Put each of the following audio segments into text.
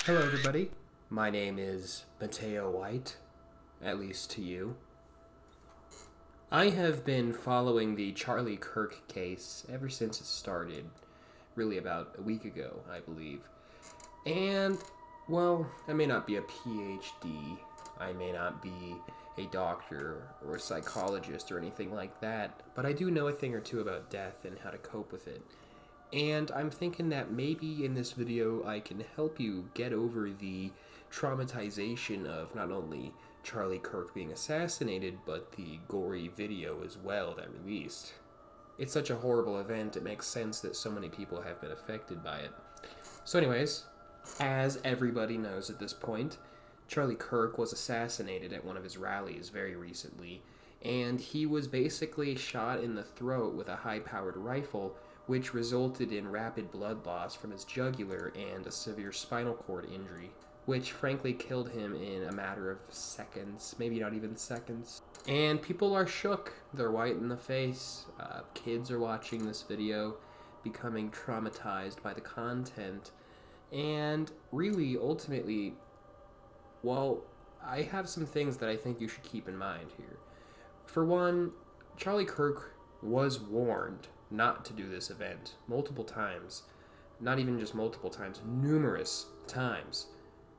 Hello, everybody. My name is Mateo White, at least to you. I have been following the Charlie Kirk case ever since it started, really about a week ago, I believe. And, well, I may not be a PhD, I may not be a doctor or a psychologist or anything like that, but I do know a thing or two about death and how to cope with it. And I'm thinking that maybe in this video I can help you get over the traumatization of not only Charlie Kirk being assassinated, but the gory video as well that released. It's such a horrible event, it makes sense that so many people have been affected by it. So anyways, as everybody knows at this point, Charlie Kirk was assassinated at one of his rallies very recently, and he was basically shot in the throat with a high-powered rifle, which resulted in rapid blood loss from his jugular and a severe spinal cord injury, which frankly killed him in a matter of seconds, maybe not even seconds. And people are shook, they're white in the face, kids are watching this video, becoming traumatized by the content, and really, ultimately, well, I have some things that I think you should keep in mind here. For one, Charlie Kirk was warned not to do this event multiple times. Not even just multiple times, numerous times.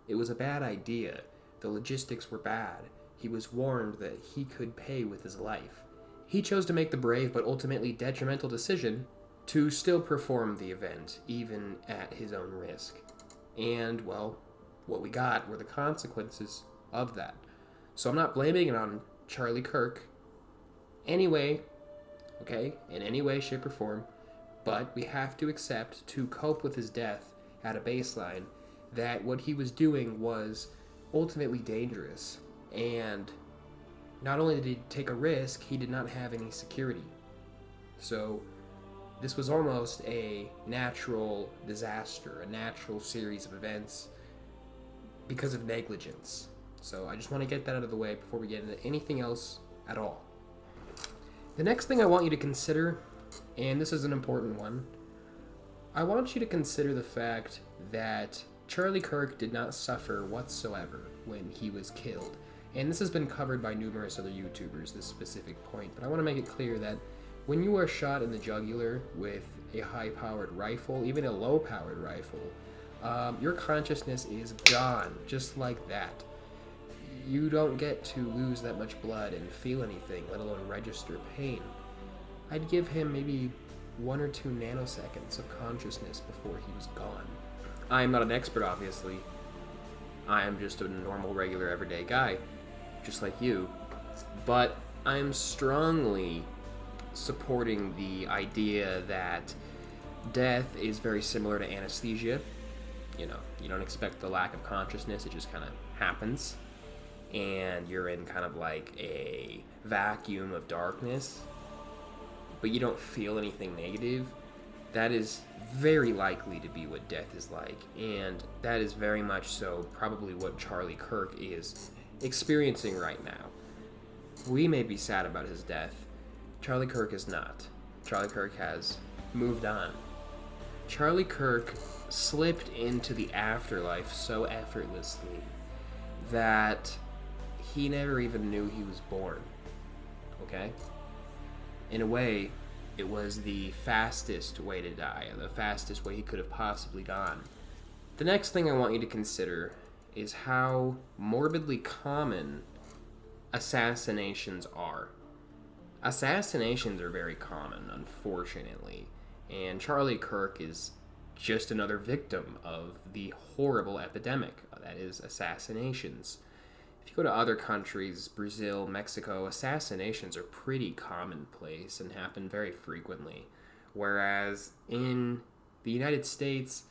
It was a bad idea. The logistics were bad. He was warned that he could pay with his life. He chose to make the brave but ultimately detrimental decision to still perform the event, even at his own risk. And, well, what we got were the consequences of that. So I'm not blaming it on Charlie Kirk. Anyway, okay, in any way, shape, or form, but we have to accept, to cope with his death at a baseline, that what he was doing was ultimately dangerous, and not only did he take a risk, he did not have any security. So this was almost a natural disaster, a natural series of events because of negligence. So I just want to get that out of the way before we get into anything else at all. The next thing I want you to consider, and this is an important one, I want you to consider the fact that Charlie Kirk did not suffer whatsoever when he was killed. And this has been covered by numerous other YouTubers, this specific point, but I want to make it clear that when you are shot in the jugular with a high-powered rifle, even a low-powered rifle, your consciousness is gone, just like that. You don't get to lose that much blood and feel anything, let alone register pain. I'd give him maybe 1 or 2 nanoseconds of consciousness before he was gone. I am not an expert, obviously. I am just a normal, regular, everyday guy, just like you. But I'm strongly supporting the idea that death is very similar to anesthesia. You know, you don't expect the lack of consciousness, it just kind of happens. And you're in kind of like a vacuum of darkness, but you don't feel anything negative. That is very likely to be what death is like, and that is very much so probably what Charlie Kirk is experiencing right now. We may be sad about his death. Charlie Kirk is not. Charlie Kirk has moved on. Charlie Kirk slipped into the afterlife so effortlessly that he never even knew he was born, okay? In a way, it was the fastest way to die, the fastest way he could have possibly gone. The next thing I want you to consider is how morbidly common assassinations are. Assassinations are very common, unfortunately, and Charlie Kirk is just another victim of the horrible epidemic that is assassinations. If you go to other countries, Brazil, Mexico, assassinations are pretty commonplace and happen very frequently. Whereas in the United States,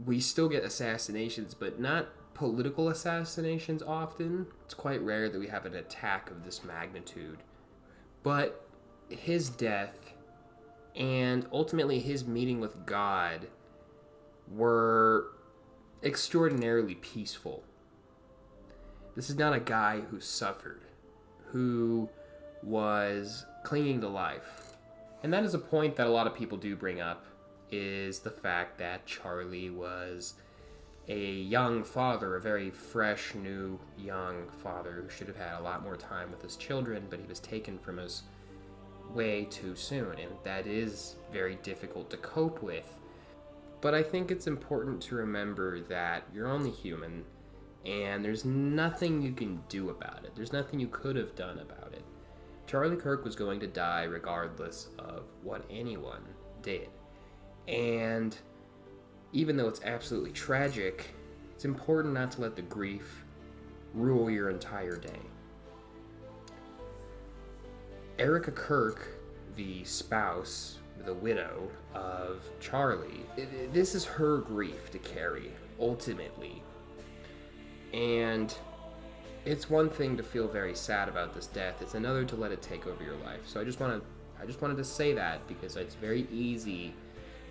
we still get assassinations, but not political assassinations often. It's quite rare that we have an attack of this magnitude. But his death and ultimately his meeting with God were extraordinarily peaceful. This is not a guy who suffered, who was clinging to life. And that is a point that a lot of people do bring up, is the fact that Charlie was a young father, a very fresh, new, young father who should have had a lot more time with his children, but he was taken from us way too soon, and that is very difficult to cope with. But I think it's important to remember that you're only human, and there's nothing you can do about it. There's nothing you could have done about it. Charlie Kirk was going to die regardless of what anyone did. And even though it's absolutely tragic, it's important not to let the grief rule your entire day. Erica Kirk, the spouse, the widow of Charlie, this is her grief to carry, ultimately. And it's one thing to feel very sad about this death, it's another to let it take over your life. So I just wanted to say that, because it's very easy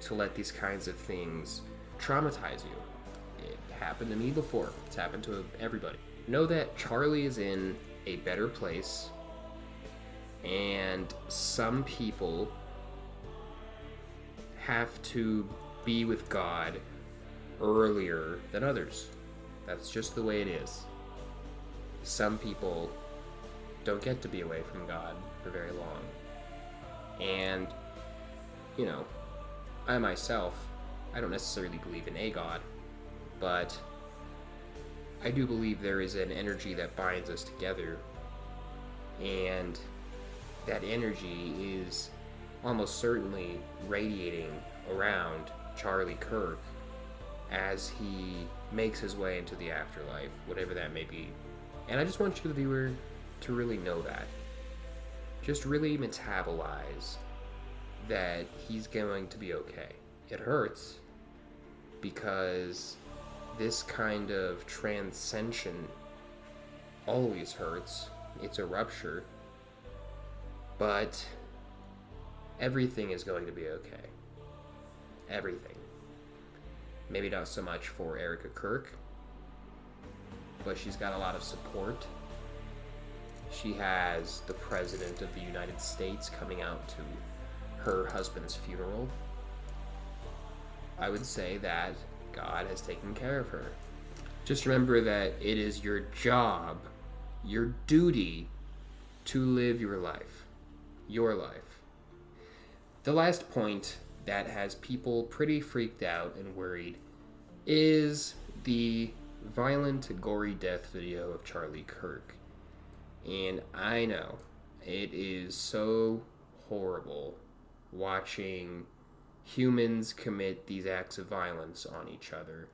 to let these kinds of things traumatize you. It happened to me before. It's happened to everybody. Know that Charlie is in a better place, and some people have to be with God earlier than others. That's just the way it is. Some people don't get to be away from God for very long. And, you know, I myself, I don't necessarily believe in a God, but I do believe there is an energy that binds us together, and that energy is almost certainly radiating around Charlie Kirk as he makes his way into the afterlife, whatever that may be. And I just want you, the viewer, to really know that. Just really metabolize that he's going to be okay. It hurts, because this kind of transcension always hurts. It's a rupture. But everything is going to be okay. Everything. Maybe not so much for Erica Kirk, but she's got a lot of support. She has the President of the United States coming out to her husband's funeral. I would say that God has taken care of her. Just remember that it is your job, your duty, to live your life. Your life. The last point that has people pretty freaked out and worried is the violent, gory death video of Charlie Kirk. And I know it is so horrible watching humans commit these acts of violence on each other.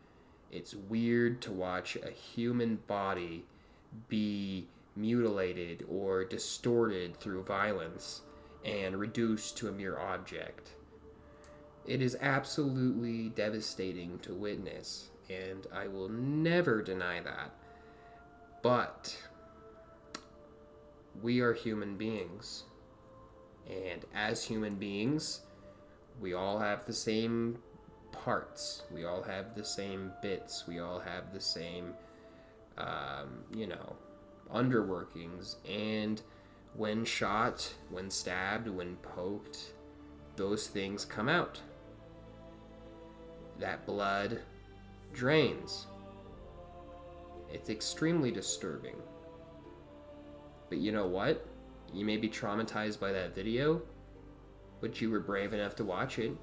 It's weird to watch a human body be mutilated or distorted through violence and reduced to a mere object. It is absolutely devastating to witness, and I will never deny that. But we are human beings, and as human beings, we all have the same parts. We all have the same bits. We all have the same, underworkings. And when shot, when stabbed, when poked, those things come out. That blood drains. It's extremely disturbing. But you know what? You may be traumatized by that video, but you were brave enough to watch it.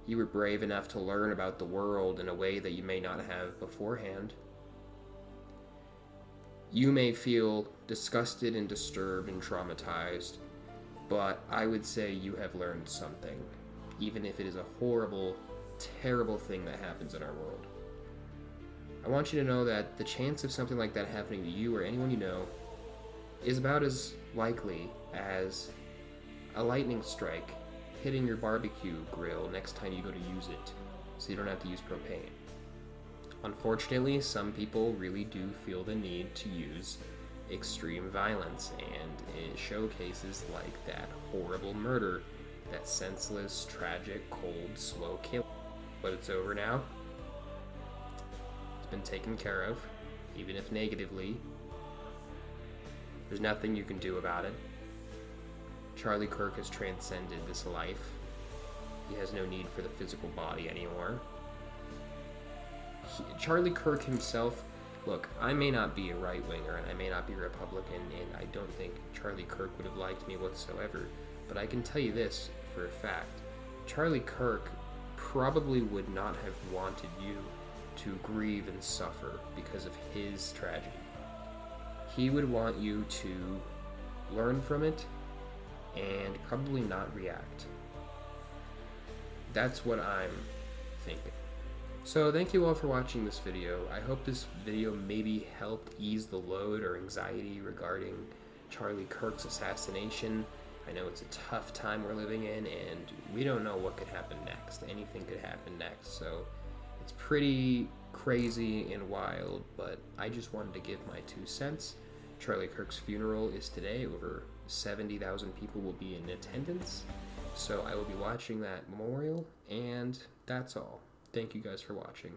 You were brave enough to learn about the world in a way that you may not have beforehand. You may feel disgusted and disturbed and traumatized, but I would say you have learned something, even if it is a horrible, terrible thing that happens in our world. I want you to know that the chance of something like that happening to you or anyone you know is about as likely as a lightning strike hitting your barbecue grill next time you go to use it, so you don't have to use propane. Unfortunately, some people really do feel the need to use extreme violence, and it showcases like that horrible murder, that senseless, tragic, cold, slow kill. But it's over now. It's been taken care of, even if negatively. There's nothing you can do about it. Charlie Kirk has transcended this life. He has no need for the physical body anymore. Charlie Kirk himself, look, I may not be a right-winger and I may not be a Republican, and I don't think Charlie Kirk would have liked me whatsoever, but I can tell you this for a fact. Charlie Kirk probably would not have wanted you to grieve and suffer because of his tragedy. He would want you to learn from it and probably not react. That's what I'm thinking. So thank you all for watching this video. I hope this video maybe helped ease the load or anxiety regarding Charlie Kirk's assassination. I know it's a tough time we're living in, and we don't know what could happen next. Anything could happen next, so it's pretty crazy and wild, but I just wanted to give my 2 cents. Charlie Kirk's funeral is today. Over 70,000 people will be in attendance, so I will be watching that memorial, and that's all. Thank you guys for watching.